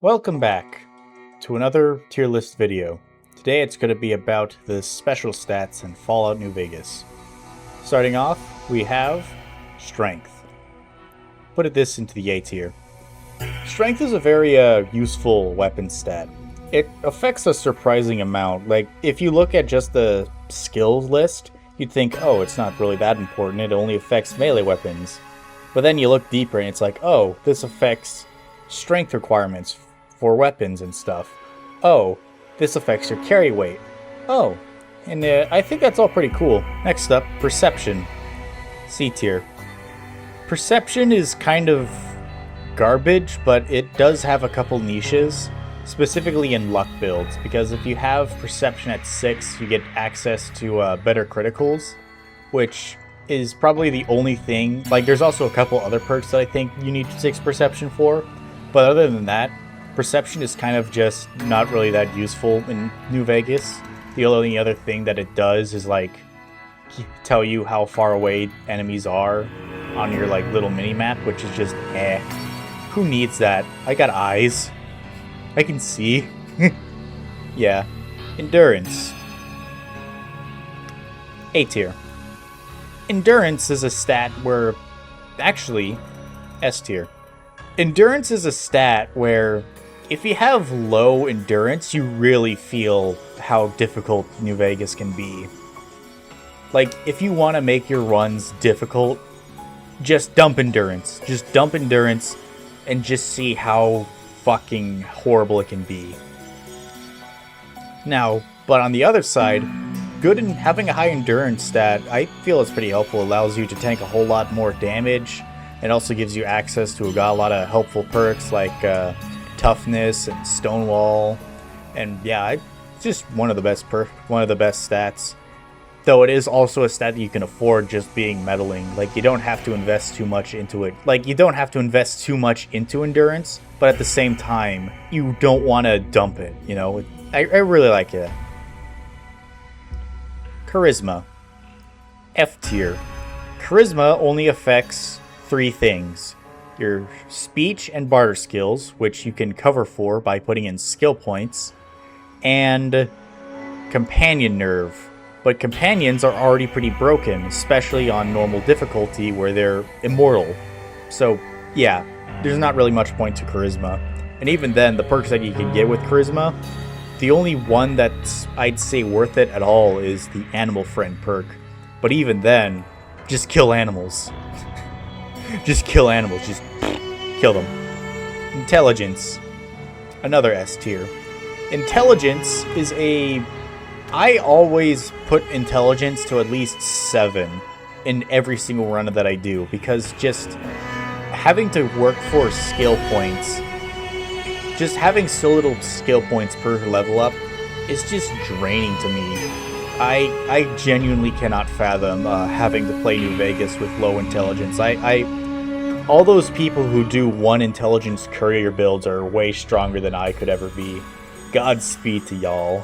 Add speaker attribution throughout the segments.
Speaker 1: Welcome back to another tier list video. Today it's going to be about the special stats in Fallout New Vegas. Starting off, we have Strength. Put this into the A tier. Strength is a very useful weapon stat. It affects a surprising amount. Like, if you look at just the skills list, you'd think, oh, it's not really that important, it only affects melee weapons. But then you look deeper and it's like, oh, this affects strength requirements for weapons and stuff. Oh, this affects your carry weight. Oh, and I think that's all pretty cool. Next up, Perception. C tier. Perception is kind of garbage, but it does have a couple niches, specifically in luck builds, because if you have Perception at 6, you get access to better criticals, which is probably the only thing. Like, there's also a couple other perks that I think you need 6 Perception for, but other than that, Perception is kind of just not really that useful in New Vegas. The only other thing that it does is, like, tell you how far away enemies are on your, like, little mini-map, which is just, Who needs that? I got eyes. I can see. Yeah. Endurance. A tier. Endurance is a stat where... Actually, S tier. Endurance is a stat where if you have low endurance, you really feel how difficult New Vegas can be. Like, if you want to make your runs difficult, just dump endurance. Just dump endurance and just see how fucking horrible it can be. Now, but on the other side, having a high endurance stat, I feel it's pretty helpful. It allows you to tank a whole lot more damage. It also gives you access to a lot of helpful perks like toughness and stonewall, and yeah, it's just one of the best stats. Though it is also a stat that you can afford just being meddling. Like, you don't have to invest too much into it. Like, you don't have to invest too much into endurance, but at the same time, you don't want to dump it. You know, I really like it. Charisma. F tier. Charisma only affects 3 things. Your speech and barter skills, which you can cover for by putting in skill points, and companion nerve. But companions are already pretty broken, especially on normal difficulty where they're immortal. So yeah, there's not really much point to charisma. And even then, the perks that you can get with charisma, the only one that's I'd say worth it at all is the animal friend perk. But even then, just kill animals. Just kill animals, just kill them. Intelligence. Another S tier. Intelligence is I always put intelligence to at least 7 in every single run that I do, because just having to work for skill points, just having so little skill points per level up is just draining to me. I genuinely cannot fathom having to play New Vegas with low intelligence. All those people who do 1 intelligence courier builds are way stronger than I could ever be. Godspeed to y'all.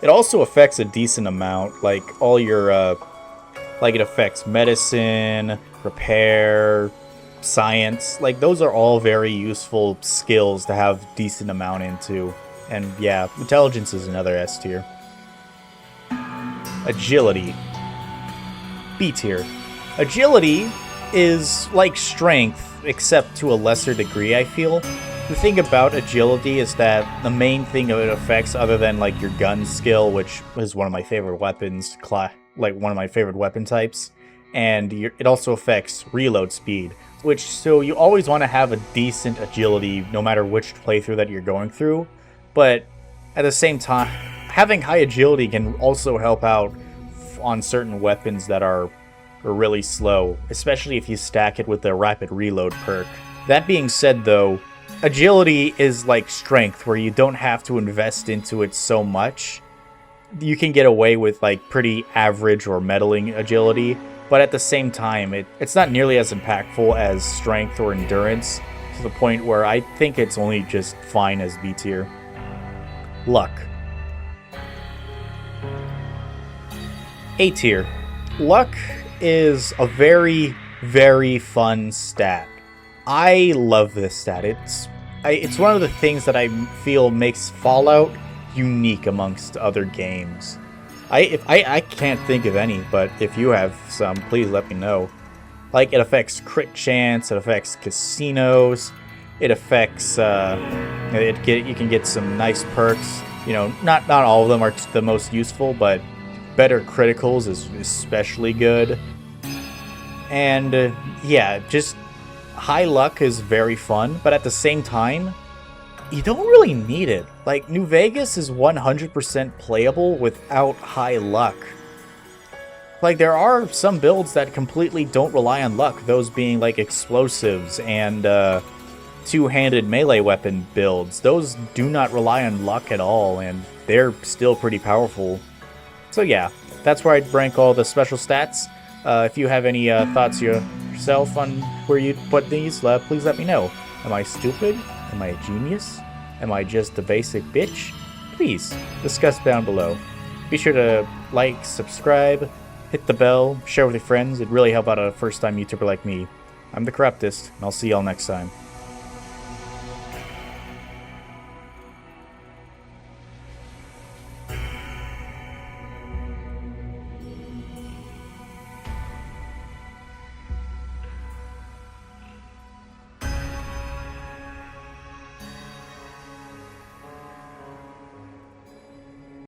Speaker 1: It also affects a decent amount, like all your, like it affects medicine, repair, science. Like, those are all very useful skills to have decent amount into. And yeah, intelligence is another S tier. Agility. B tier. Agility is like strength, except to a lesser degree, I feel. The thing about agility is that the main thing it affects, other than like your gun skill, which is one of my favorite weapons, like one of my favorite weapon types, and it also affects reload speed, so you always want to have a decent agility no matter which playthrough that you're going through. But at the same time, having high agility can also help out on certain weapons that are really slow, especially if you stack it with the rapid reload perk. That being said though, agility is like strength, where you don't have to invest into it so much. You can get away with like pretty average or meddling agility, but at the same time, it's not nearly as impactful as strength or endurance, to the point where I think it's only just fine as B tier. Luck. A tier. Luck is a very, very fun stat. I love this stat. it's one of the things that I feel makes Fallout unique amongst other games. I can't think of any, but if you have some, please let me know. Like, it affects crit chance, it affects casinos, it affects, you can get some nice perks. You know, not all of them are the most useful, but better criticals is especially good. And, yeah, just high luck is very fun, but at the same time, you don't really need it. Like, New Vegas is 100% playable without high luck. Like, there are some builds that completely don't rely on luck, those being, like, explosives and two-handed melee weapon builds. Those do not rely on luck at all, and they're still pretty powerful. So yeah, that's where I'd rank all the special stats. If you have any thoughts yourself on where you'd put these, please let me know. Am I stupid? Am I a genius? Am I just a basic bitch? Please, discuss down below. Be sure to like, subscribe, hit the bell, share with your friends. It'd really help out a first-time YouTuber like me. I'm the Corruptist, and I'll see y'all next time.